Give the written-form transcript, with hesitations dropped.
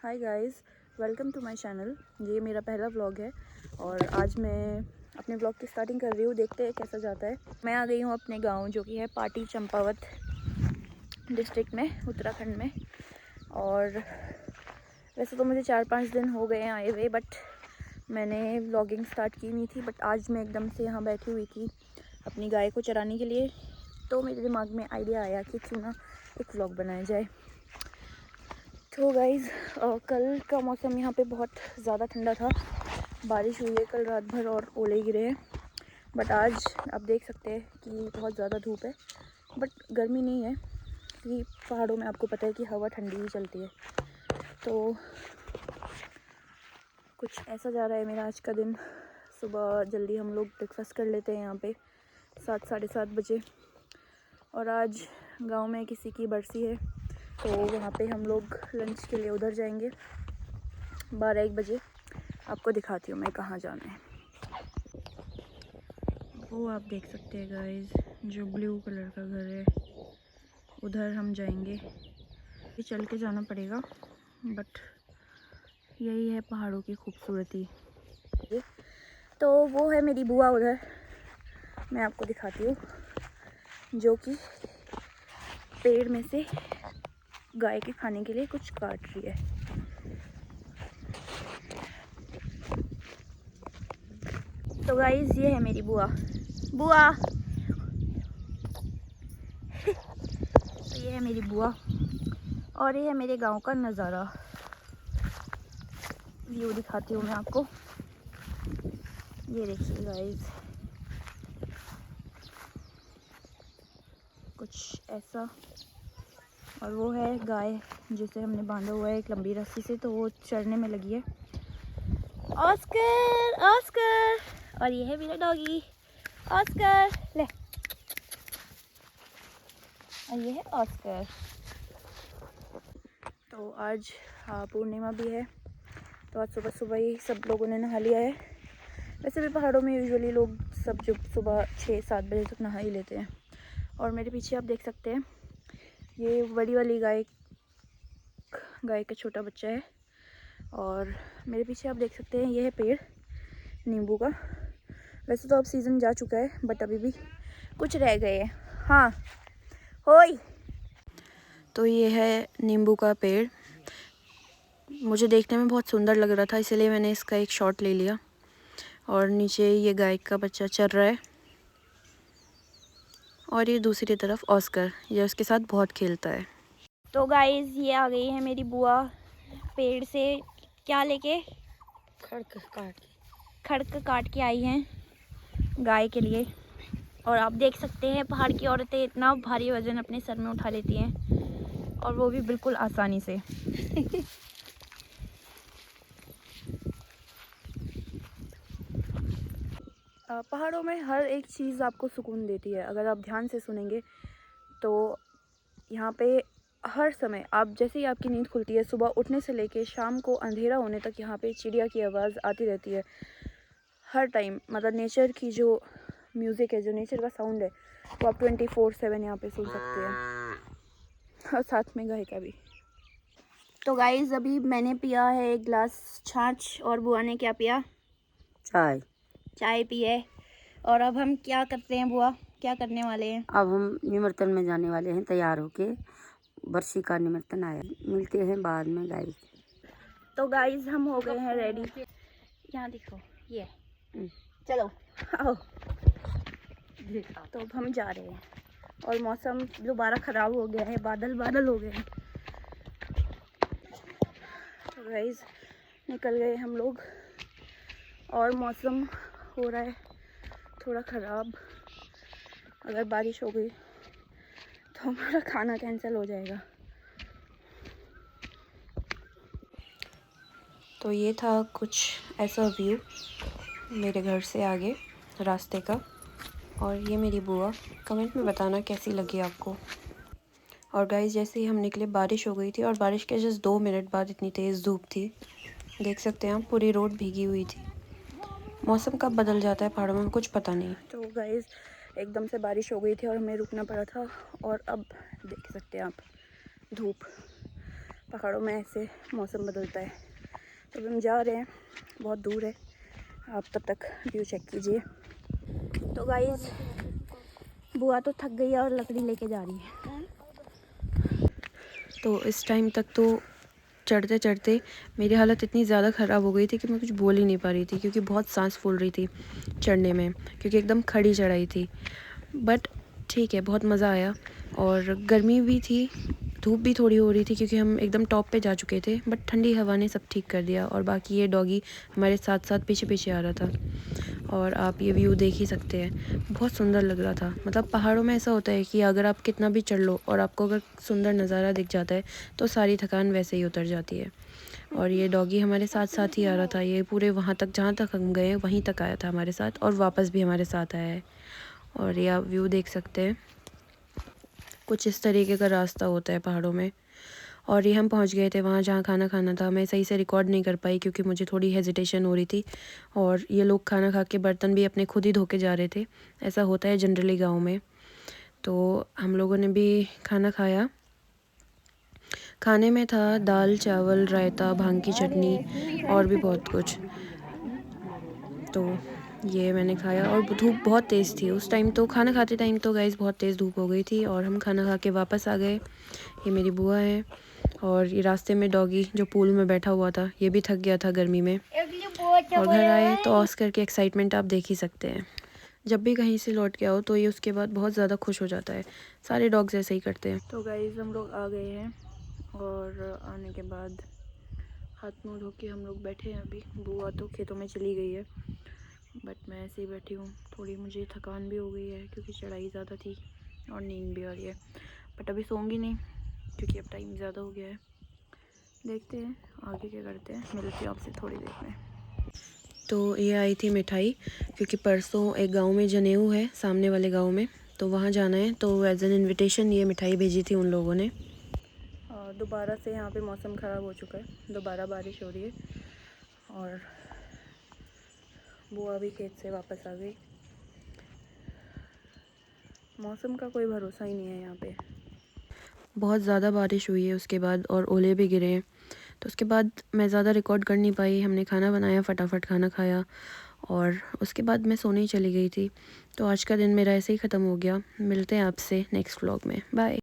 Hi guys, welcome to my channel. ये मेरा पहला व्लॉग है और आज मैं अपने व्लॉग की स्टार्टिंग कर रही हूँ। देखते हैं कैसा जाता है। मैं आ गई हूँ अपने गांव जो कि है पाटी चंपावत डिस्ट्रिक्ट में, उत्तराखंड में। और वैसे तो मुझे 4-5 दिन हो गए हैं आए हुए, बट मैंने व्लॉगिंग स्टार्ट की नहीं थी। बट आज मैं एकदम से यहाँ बैठी हुई थी अपनी गाय को चराने के लिए, तो मेरे दिमाग में आइडिया आया कि क्यों ना एक व्लॉग बनाया जाए। तो गाइज़, कल का मौसम यहाँ पे बहुत ज़्यादा ठंडा था, बारिश हुई है कल रात भर और ओले गिरे हैं। बट आज आप देख सकते हैं कि बहुत ज़्यादा धूप है, बट गर्मी नहीं है क्योंकि पहाड़ों में आपको पता है कि हवा ठंडी ही चलती है। तो कुछ ऐसा जा रहा है मेरा आज का दिन। सुबह जल्दी हम लोग ब्रेकफास्ट कर लेते हैं यहाँ पे 7-7:30 बजे। और आज गांव में किसी की बरसी है, तो वहाँ पे हम लोग लंच के लिए उधर जाएंगे 12-1 बजे। आपको दिखाती हूँ मैं कहाँ जाना है। वो आप देख सकते हैं गाइस, जो ब्लू कलर का घर है उधर हम जाएंगे। ये चल के जाना पड़ेगा, बट यही है पहाड़ों की खूबसूरती। तो वो है मेरी बुआ उधर, मैं आपको दिखाती हूँ, जो कि पेड़ में से गाय के खाने के लिए कुछ काट रही है। तो गाइस, ये है मेरी बुआ। बुआ तो ये है मेरी बुआ और ये है मेरे गांव का नज़ारा। व्यू दिखाती हूँ मैं आपको, ये देखिए गाइस, कुछ ऐसा। और वो है गाय जिसे हमने बांधा हुआ है एक लंबी रस्सी से, तो वो चरने में लगी है। Oscar, Oscar. और ये है मेरा डॉगी ऑस्कर, ले। और ये है ऑस्कर। तो आज पूर्णिमा भी है, तो आज सुबह सुबह ही सब लोगों ने नहा लिया है। वैसे भी पहाड़ों में यूजुअली लोग सब जो सुबह 6-7 बजे तक नहा ही लेते हैं। और मेरे पीछे आप देख सकते हैं, ये बड़ी वाली गाय का छोटा बच्चा है। और मेरे पीछे आप देख सकते हैं, ये है पेड़ नींबू का। वैसे तो अब सीज़न जा चुका है, बट अभी भी कुछ रह गए हैं। हाँ होई। तो ये है नींबू का पेड़। मुझे देखने में बहुत सुंदर लग रहा था, इसलिए मैंने इसका एक शॉट ले लिया। और नीचे ये गाय का बच्चा चर रहा है और ये दूसरी तरफ ऑस्कर, ये उसके साथ बहुत खेलता है। तो गाइस, ये आ गई है मेरी बुआ पेड़ से क्या लेके, खड़क काट के आई हैं गाय के लिए। और आप देख सकते हैं पहाड़ की औरतें इतना भारी वजन अपने सर में उठा लेती हैं, और वो भी बिल्कुल आसानी से। पहाड़ों में हर एक चीज़ आपको सुकून देती है अगर आप ध्यान से सुनेंगे। तो यहाँ पे हर समय आप जैसे ही आपकी नींद खुलती है, सुबह उठने से लेके शाम को अंधेरा होने तक यहाँ पे चिड़िया की आवाज़ आती रहती है हर टाइम। मतलब नेचर की जो म्यूज़िक है, जो नेचर का साउंड है, वो आप 24/7 यहाँ पे सुन सकते हैं, और साथ में गाय का भी। तो गाइस, अभी मैंने पिया है 1 गिलास छाछ, और बुआ ने क्या पिया? चाय पिए। और अब हम क्या करते हैं बुआ, क्या करने वाले हैं? अब हम निमंत्रण में जाने वाले हैं, तैयार होके। बरसी का निमंत्रण आया, मिलते हैं बाद में गाइस। तो गाइस, हम हो गए हैं रेडी। यहाँ देखो, ये चलो आओ। तो अब हम जा रहे हैं और मौसम दोबारा ख़राब हो गया है, बादल बादल हो गए हैं। तो गाइस, निकल गए हम लोग और मौसम हो रहा है थोड़ा ख़राब। अगर बारिश हो गई तो हमारा खाना कैंसिल हो जाएगा। तो ये था कुछ ऐसा व्यू मेरे घर से आगे रास्ते का। और ये मेरी बुआ, कमेंट में बताना कैसी लगी आपको। और गाइस, जैसे ही हम निकले बारिश हो गई थी, और बारिश के जस्ट 2 मिनट बाद इतनी तेज़ धूप थी, देख सकते हैं आप, पूरी रोड भीगी हुई थी। मौसम कब बदल जाता है पहाड़ों में कुछ पता नहीं। तो गाइस, एकदम से बारिश हो गई थी और हमें रुकना पड़ा था। और अब देख सकते हैं आप धूप, पहाड़ों में ऐसे मौसम बदलता है। तो हम जा रहे हैं, बहुत दूर है, आप तब तक व्यू चेक कीजिए। तो गाइस बुआ तो थक गई है और लकड़ी लेके जा रही है। तो इस टाइम तक तो चढ़ते चढ़ते मेरी हालत इतनी ज़्यादा ख़राब हो गई थी कि मैं कुछ बोल ही नहीं पा रही थी, क्योंकि बहुत सांस फूल रही थी चढ़ने में, क्योंकि एकदम खड़ी चढ़ाई थी। बट ठीक है, बहुत मज़ा आया। और गर्मी भी थी, धूप भी थोड़ी हो रही थी, क्योंकि हम एकदम टॉप पे जा चुके थे, बट ठंडी हवा ने सब ठीक कर दिया। और बाकी ये डॉगी हमारे साथ साथ पीछे पीछे आ रहा था, और आप ये व्यू देख ही सकते हैं, बहुत सुंदर लग रहा था। मतलब पहाड़ों में ऐसा होता है कि अगर आप कितना भी चढ़ लो और आपको अगर सुंदर नज़ारा दिख जाता है तो सारी थकान वैसे ही उतर जाती है। और ये डॉगी हमारे साथ साथ ही आ रहा था, ये पूरे वहाँ तक जहाँ तक हम गए वहीं तक आया था हमारे साथ, और वापस भी हमारे साथ आया है। और ये आप व्यू देख सकते हैं, कुछ इस तरीके का रास्ता होता है पहाड़ों में। और ये हम पहुंच गए थे वहाँ जहाँ खाना खाना था। मैं सही से रिकॉर्ड नहीं कर पाई क्योंकि मुझे थोड़ी हेजिटेशन हो रही थी, और ये लोग खाना खा के बर्तन भी अपने खुद ही धो के जा रहे थे। ऐसा होता है जनरली गाँव में। तो हम लोगों ने भी खाना खाया। खाने में था दाल चावल, रायता, भांग की चटनी और भी बहुत कुछ। तो ये मैंने खाया, और धूप बहुत तेज़ थी उस टाइम। तो खाना खाते टाइम तो गाइस बहुत तेज़ धूप हो गई थी, और हम खाना खा के वापस आ गए। ये मेरी बुआ है, और ये रास्ते में डॉगी जो पूल में बैठा हुआ था, ये भी थक गया था गर्मी में। और घर आए तो ऑस्कर की एक्साइटमेंट आप देख ही सकते हैं। जब भी कहीं से लौट के आओ तो ये उसके बाद बहुत ज़्यादा खुश हो जाता है। सारे डॉग्स ऐसे ही करते हैं। तो गाइस हम लोग आ गए हैं, और आने के बाद हाथ मुँह धो के हम लोग बैठे हैं। अभी बुआ तो खेतों में चली गई है, बट मैं ऐसे ही बैठी हूँ। थोड़ी मुझे थकान भी हो गई है क्योंकि चढ़ाई ज़्यादा थी, और नींद भी आ रही है। बट अभी सोऊंगी नहीं क्योंकि अब टाइम ज़्यादा हो गया है। देखते हैं आगे क्या करते हैं, मिलते हैं आपसे थोड़ी देर में। तो ये आई थी मिठाई, क्योंकि परसों एक गांव में जनेऊ है, सामने वाले गांव में, तो वहाँ जाना है। तो एज एन इनविटेशन ये मिठाई भेजी थी उन लोगों ने। दोबारा से यहाँ पे मौसम ख़राब हो चुका है, दोबारा बारिश हो रही है, और बुआ भी खेत से वापस आ गई। मौसम का कोई भरोसा ही नहीं है यहाँ पे। बहुत ज़्यादा बारिश हुई है उसके बाद, और ओले भी गिरे हैं। तो उसके बाद मैं ज़्यादा रिकॉर्ड कर नहीं पाई। हमने खाना बनाया, फटाफट खाना खाया, और उसके बाद मैं सोने ही चली गई थी। तो आज का दिन मेरा ऐसे ही ख़त्म हो गया। मिलते हैं आपसे नेक्स्ट व्लॉग में। बाय।